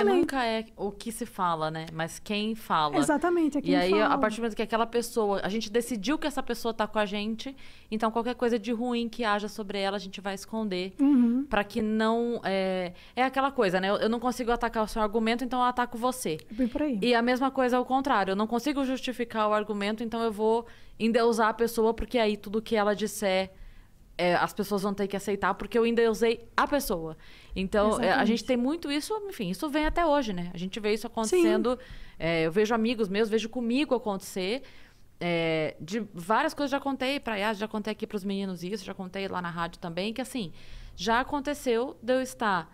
falei. nunca é o que se fala, né? Mas quem fala. Exatamente, é quem E aí, fala. a partir do momento que aquela pessoa... A gente decidiu que essa pessoa tá com a gente, então qualquer coisa de ruim que haja sobre ela, a gente vai esconder. Pra que não... É aquela coisa, né? Eu não consigo atacar o seu argumento, então eu ataco você. É bem por aí. E a mesma coisa ao contrário. Eu não consigo justificar o argumento, então eu vou endeusar a pessoa, porque aí tudo que ela disser... as pessoas vão ter que aceitar, porque eu endeusei a pessoa. Então, a gente tem muito isso, enfim, isso vem até hoje, né? A gente vê isso acontecendo. Eu vejo amigos meus, vejo comigo acontecer. De várias coisas, já contei pra Yas, já contei aqui pros meninos isso, já contei lá na rádio também, que assim, já aconteceu de eu estar...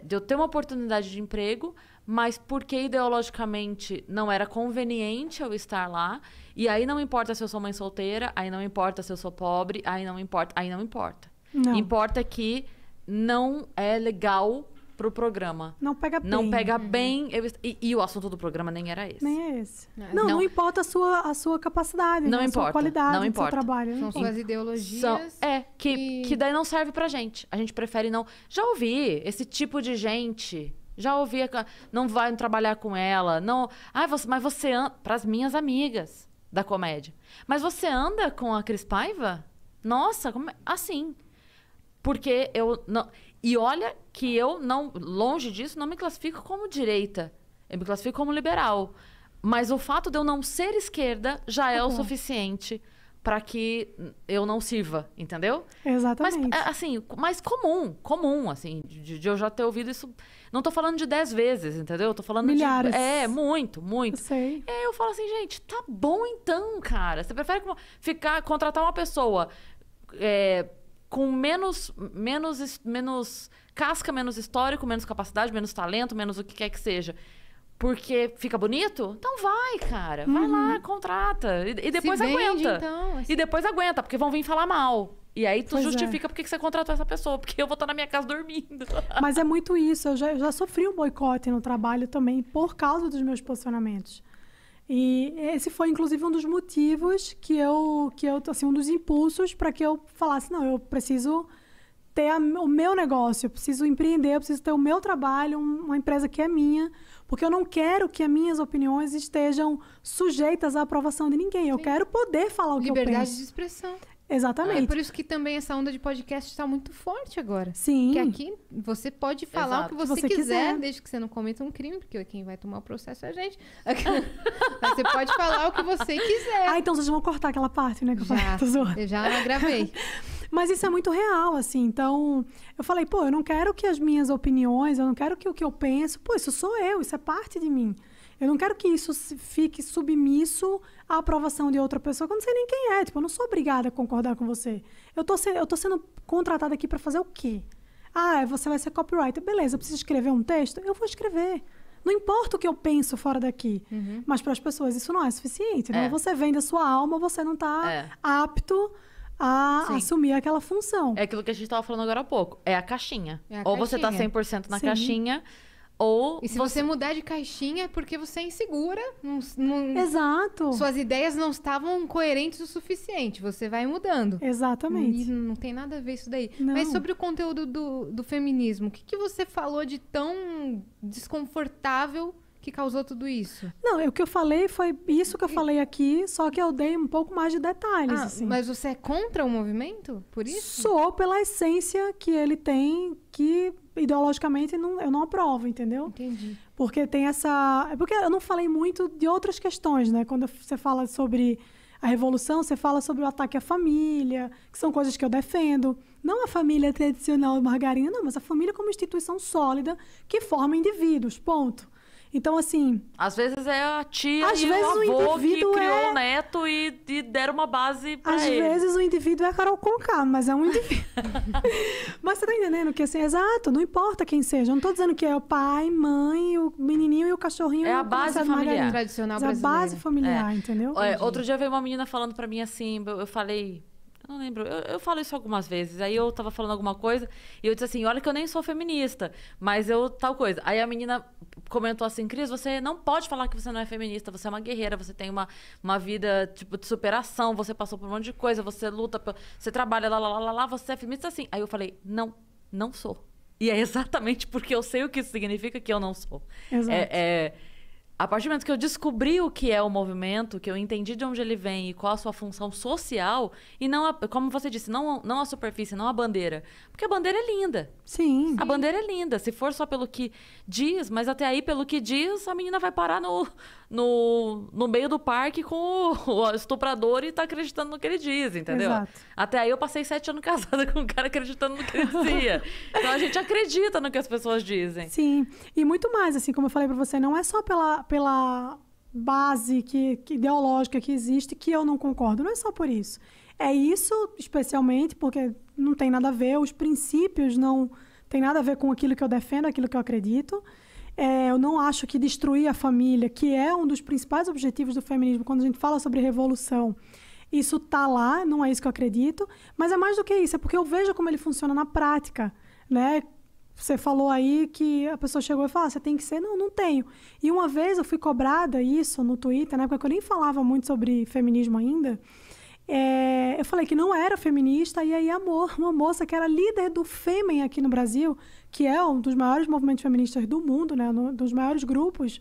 de eu ter uma oportunidade de emprego, mas porque ideologicamente não era conveniente eu estar lá. E aí não importa se eu sou mãe solteira, aí não importa se eu sou pobre, aí não importa. Não. Importa que não é legal pro programa. Não pega bem. Não pega bem. E o assunto do programa nem era esse. Nem é esse. Não importa a sua capacidade, Não né? importa, A sua qualidade não do seu importa. trabalho. São suas ideologias. Que daí não serve pra gente. A gente prefere não... Já ouvi esse tipo de gente... Já ouvi... Não vai trabalhar com ela. Não... Mas você anda... Pras minhas amigas da comédia. Mas você anda com a Cris Paiva? Nossa, assim. Porque eu não... E olha que eu não... Longe disso, não me classifico como direita. Eu me classifico como liberal. Mas o fato de eu não ser esquerda já é o suficiente para que eu não sirva, entendeu? Exatamente. Mas, assim, mais comum, assim, de eu já ter ouvido isso. Não tô falando de 10 vezes, entendeu? Tô falando milhares. de... muito. Eu sei. E aí eu falo assim, gente, tá bom então, cara. Você prefere contratar uma pessoa com menos casca, menos histórico, menos capacidade, menos talento, menos o que quer que seja... Porque fica bonito? Então vai, cara. Vai lá, contrata. E depois Se vende, aguenta. então, assim. E depois aguenta, porque vão vir falar mal. E aí tu Pois justifica porque que você contratou essa pessoa. Porque eu vou estar na minha casa dormindo. Mas é muito isso. Eu já sofri um boicote no trabalho também por causa dos meus posicionamentos. E esse foi, inclusive, um dos motivos que eu assim, um dos impulsos para que eu falasse, não, eu preciso ter o meu negócio, eu preciso empreender, eu preciso ter o meu trabalho, uma empresa que é minha, porque eu não quero que as minhas opiniões estejam sujeitas à aprovação de ninguém. Eu quero poder falar o que eu penso. Liberdade de expressão. Exatamente. É por isso que também essa onda de podcast está muito forte agora. Sim. Que aqui você pode falar o que você quiser, desde que você não cometa um crime, porque quem vai tomar o processo é a gente. Mas você pode falar o que você quiser. Então vocês vão cortar aquela parte, né? Que Eu já gravei. Mas isso é muito real, assim. Então, eu falei, eu não quero que as minhas opiniões, eu não quero que o que eu penso... isso sou eu, isso é parte de mim. Eu não quero que isso fique submisso à aprovação de outra pessoa, que eu não sei nem quem é. Eu não sou obrigada a concordar com você. Eu tô sendo contratada aqui para fazer o quê? Você vai ser copywriter. Beleza, eu preciso escrever um texto? Eu vou escrever. Não importa o que eu penso fora daqui. Mas para as pessoas isso não é suficiente. Né? Você vende a sua alma, você não está apto a assumir aquela função. É aquilo que a gente estava falando agora há pouco. É a caixinha. Ou você tá 100% na Sim. caixinha... Ou e se você mudar de caixinha é porque você é insegura. Exato. Suas ideias não estavam coerentes o suficiente. Você vai mudando. Exatamente. E não tem nada a ver isso daí. Não. Mas sobre o conteúdo do feminismo, o que você falou de tão desconfortável que causou tudo isso? Não, o que eu falei foi isso que eu falei aqui, só que eu dei um pouco mais de detalhes, assim. Mas você é contra o movimento? Por isso? Sou pela essência que ele tem, que ideologicamente eu não aprovo, entendeu? Entendi. Porque tem essa... Porque eu não falei muito de outras questões, né? Quando você fala sobre a revolução, você fala sobre o ataque à família, que são coisas que eu defendo. Não a família tradicional margarina, não, mas a família como instituição sólida que forma indivíduos, ponto. Então, assim... Às vezes é a tia às e vezes o avô que criou é... o neto e deram uma base pra ele. Às vezes o indivíduo é a Carol Conká, mas é um indivíduo. Mas você tá entendendo que, assim, exato, não importa quem seja. Eu não tô dizendo que é o pai, mãe, o menininho e o cachorrinho. É a base familiar. Tradicional brasileira. É a base familiar, entendeu? Outro dia veio uma menina falando pra mim assim, eu falei... Eu não lembro, eu falo isso algumas vezes. Aí eu tava falando alguma coisa e eu disse assim, olha que eu nem sou feminista, mas eu tal coisa. Aí a menina comentou assim, Cris, você não pode falar que você não é feminista, você é uma guerreira, você tem uma vida tipo de superação, você passou por um monte de coisa, você luta, você trabalha lá, você é feminista assim. Aí eu falei, não sou. E é exatamente porque eu sei o que isso significa que eu não sou. Exato. A partir do momento que eu descobri o que é o movimento, que eu entendi de onde ele vem e qual a sua função social, e não, como você disse, não a superfície, não a bandeira. Porque a bandeira é linda. Sim. A bandeira é linda. Se for só pelo que diz, mas até aí, pelo que diz, a menina vai parar no meio do parque com o estuprador e tá acreditando no que ele diz, entendeu? Exato. Até aí eu passei 7 anos casada com um cara acreditando no que ele dizia. Então a gente acredita no que as pessoas dizem. Sim. E muito mais, assim, como eu falei pra você, não é só pela base ideológica que existe que eu não concordo. Não é só por isso. É isso, especialmente, porque não tem nada a ver, os princípios não tem nada a ver com aquilo que eu defendo, aquilo que eu acredito. Eu não acho que destruir a família, que é um dos principais objetivos do feminismo, quando a gente fala sobre revolução, isso tá lá, não é isso que eu acredito. Mas é mais do que isso, é porque eu vejo como ele funciona na prática, né? Você falou aí que a pessoa chegou e falou, você tem que ser? Não, não tenho. E uma vez eu fui cobrada isso no Twitter, na época que eu nem falava muito sobre feminismo ainda, eu falei que não era feminista, e aí uma moça que era líder do Fêmen aqui no Brasil, que é um dos maiores movimentos feministas do mundo, né, dos maiores grupos,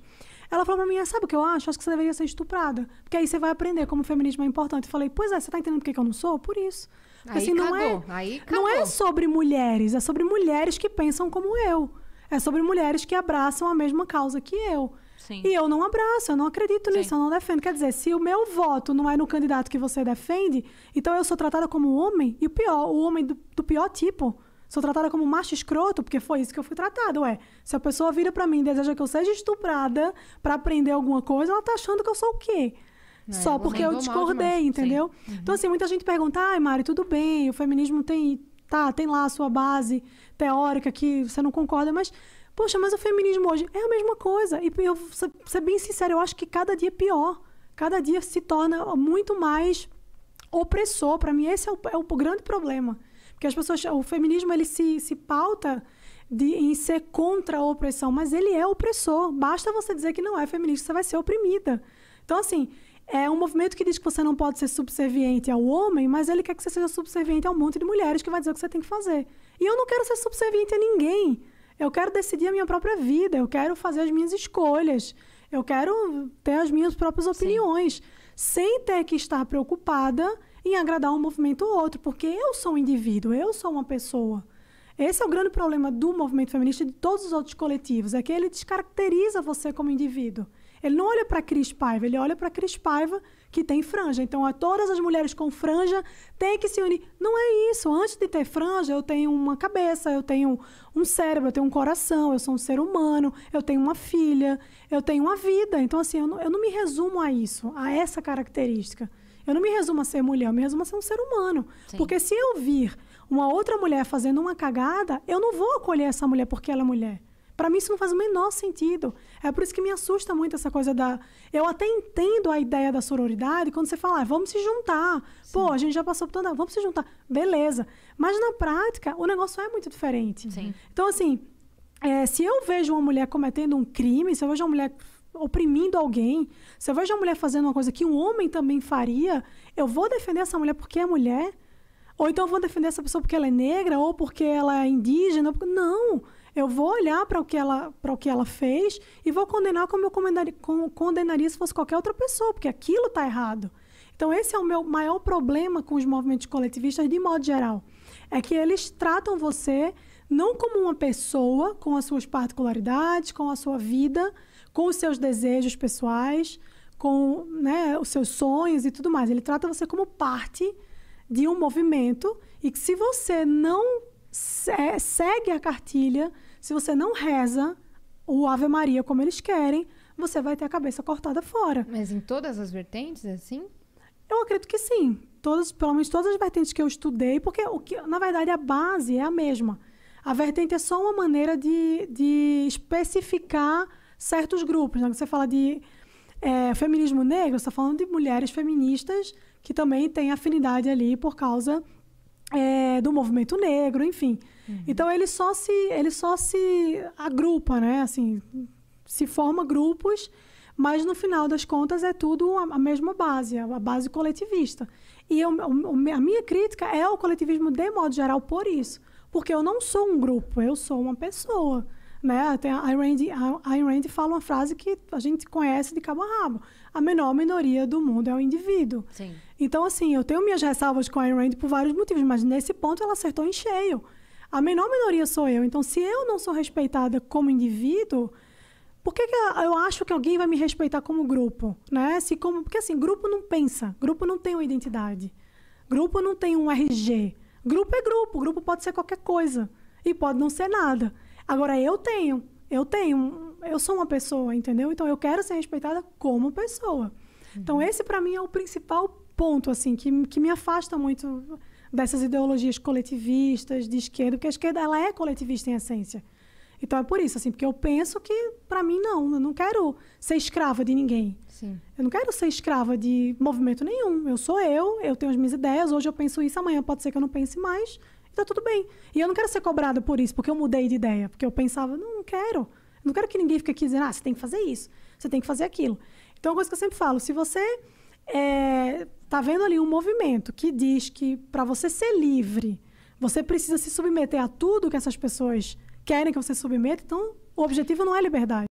ela falou pra mim, sabe o que eu acho? Acho que você deveria ser estuprada, porque aí você vai aprender como o feminismo é importante. Eu falei, pois é, você tá entendendo por que eu não sou? Por isso. Porque, aí assim, não é sobre mulheres, é sobre mulheres que pensam como eu. É sobre mulheres que abraçam a mesma causa que eu. Sim. E eu não abraço, eu não acredito nisso, eu não defendo. Quer dizer, se o meu voto não é no candidato que você defende, então eu sou tratada como homem, e o pior, o homem do pior tipo. Sou tratada como macho escroto, porque foi isso que eu fui tratada, se a pessoa vira pra mim e deseja que eu seja estuprada pra aprender alguma coisa, ela tá achando que eu sou o quê? Só porque eu discordei, entendeu? Uhum. Então, assim, muita gente pergunta, Mari, tudo bem, o feminismo tem lá a sua base teórica que você não concorda, mas, poxa, mas o feminismo hoje é a mesma coisa. E eu, ser bem sincero, eu acho que cada dia é pior. Cada dia se torna muito mais opressor. Para mim, esse é o grande problema. Porque as pessoas, o feminismo, ele se pauta em ser contra a opressão, mas ele é opressor. Basta você dizer que não é feminista, você vai ser oprimida. Então, assim, é um movimento que diz que você não pode ser subserviente ao homem, mas ele quer que você seja subserviente a um monte de mulheres que vai dizer o que você tem que fazer. E eu não quero ser subserviente a ninguém. Eu quero decidir a minha própria vida, eu quero fazer as minhas escolhas, eu quero ter as minhas próprias opiniões, sem ter que estar preocupada em agradar um movimento ou outro, porque eu sou um indivíduo, eu sou uma pessoa. Esse é o grande problema do movimento feminista e de todos os outros coletivos, é que ele descaracteriza você como indivíduo. Ele não olha para a Cris Paiva, ele olha para a Cris Paiva que tem franja. Então, todas as mulheres com franja têm que se unir. Não é isso. Antes de ter franja, eu tenho uma cabeça, eu tenho um cérebro, eu tenho um coração, eu sou um ser humano, eu tenho uma filha, eu tenho uma vida. Então, assim, eu não me resumo a isso, a essa característica. Eu não me resumo a ser mulher, eu me resumo a ser um ser humano. Sim. Porque se eu vir uma outra mulher fazendo uma cagada, eu não vou acolher essa mulher porque ela é mulher. Para mim, isso não faz o menor sentido. É por isso que me assusta muito essa coisa da... Eu até entendo a ideia da sororidade quando você fala, vamos se juntar. Sim. Pô, a gente já passou por toda... Vamos se juntar. Beleza. Mas, na prática, o negócio é muito diferente. Sim. Então, assim, se eu vejo uma mulher cometendo um crime, se eu vejo uma mulher oprimindo alguém, se eu vejo uma mulher fazendo uma coisa que um homem também faria, eu vou defender essa mulher porque é mulher? Ou então eu vou defender essa pessoa porque ela é negra ou porque ela é indígena? Não! Eu vou olhar para o que ela fez e vou condenar como eu condenaria se fosse qualquer outra pessoa, porque aquilo está errado. Então, esse é o meu maior problema com os movimentos coletivistas, de modo geral. É que eles tratam você não como uma pessoa com as suas particularidades, com a sua vida, com os seus desejos pessoais, com, né, os seus sonhos e tudo mais. Ele trata você como parte de um movimento e que se você não segue a cartilha, se você não reza o Ave Maria como eles querem, você vai ter a cabeça cortada fora. Mas em todas as vertentes, é assim? Eu acredito que sim. Pelo menos todas as vertentes que eu estudei, porque, na verdade, a base é a mesma. A vertente é só uma maneira de especificar certos grupos. Né? Você fala de feminismo negro, você está falando de mulheres feministas que também têm afinidade ali por causa do movimento negro, enfim. Uhum. Então, ele só se agrupa, né? Assim, se forma grupos, mas no final das contas é tudo a mesma base, a base coletivista. E a minha crítica é ao coletivismo de modo geral por isso. Porque eu não sou um grupo, eu sou uma pessoa. Né? Tem a Ayn Rand fala uma frase que a gente conhece de cabo a rabo. A menor minoria do mundo é o indivíduo. Sim. Então, assim, eu tenho minhas ressalvas com a Ayn Rand por vários motivos, mas nesse ponto ela acertou em cheio. A menor minoria sou eu. Então, se eu não sou respeitada como indivíduo, por que eu acho que alguém vai me respeitar como grupo? Né? Porque, assim, grupo não pensa. Grupo não tem uma identidade. Grupo não tem um RG. Grupo é grupo. Grupo pode ser qualquer coisa. E pode não ser nada. Agora, eu sou uma pessoa, entendeu? Então, eu quero ser respeitada como pessoa. Então, esse, para mim, é o principal ponto, assim, que me afasta muito dessas ideologias coletivistas de esquerda, porque a esquerda, ela é coletivista em essência. Então, é por isso, assim, porque eu penso que, para mim, não. Eu não quero ser escrava de ninguém. Sim. Eu não quero ser escrava de movimento nenhum. Eu sou eu tenho as minhas ideias, hoje eu penso isso, amanhã pode ser que eu não pense mais. Tá tudo bem. E eu não quero ser cobrada por isso, porque eu mudei de ideia. Porque eu pensava, não quero. Eu não quero que ninguém fique aqui dizendo, você tem que fazer isso, você tem que fazer aquilo. Então, é uma coisa que eu sempre falo, se você tá vendo ali um movimento que diz que para você ser livre, você precisa se submeter a tudo que essas pessoas querem que você submeta, então o objetivo não é liberdade.